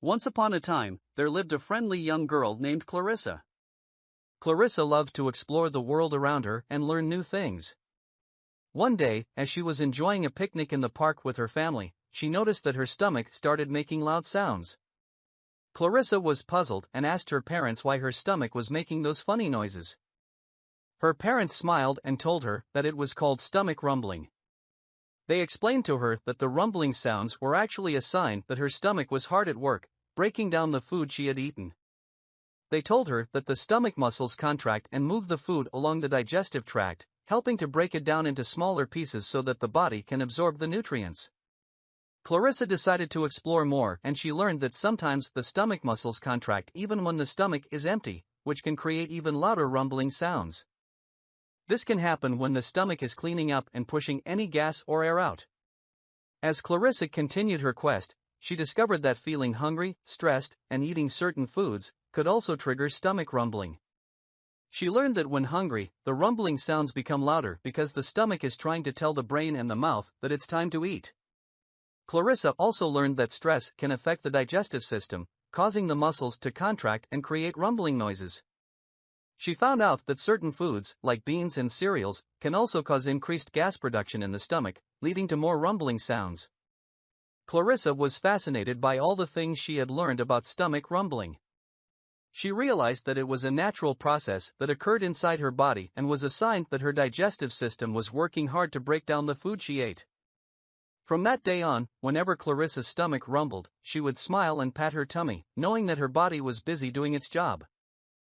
Once upon a time, there lived a friendly young girl named Clarissa. Clarissa loved to explore the world around her and learn new things. One day, as she was enjoying a picnic in the park with her family, she noticed that her stomach started making loud sounds. Clarissa was puzzled and asked her parents why her stomach was making those funny noises. Her parents smiled and told her that it was called stomach rumbling. They explained to her that the rumbling sounds were actually a sign that her stomach was hard at work, breaking down the food she had eaten. They told her that the stomach muscles contract and move the food along the digestive tract, helping to break it down into smaller pieces so that the body can absorb the nutrients. Clarissa decided to explore more, and she learned that sometimes the stomach muscles contract even when the stomach is empty, which can create even louder rumbling sounds. This can happen when the stomach is cleaning up and pushing any gas or air out. As Clarissa continued her quest, she discovered that feeling hungry, stressed, and eating certain foods could also trigger stomach rumbling. She learned that when hungry, the rumbling sounds become louder because the stomach is trying to tell the brain and the mouth that it's time to eat. Clarissa also learned that stress can affect the digestive system, causing the muscles to contract and create rumbling noises. She found out that certain foods, like beans and cereals, can also cause increased gas production in the stomach, leading to more rumbling sounds. Clarissa was fascinated by all the things she had learned about stomach rumbling. She realized that it was a natural process that occurred inside her body and was a sign that her digestive system was working hard to break down the food she ate. From that day on, whenever Clarissa's stomach rumbled, she would smile and pat her tummy, knowing that her body was busy doing its job.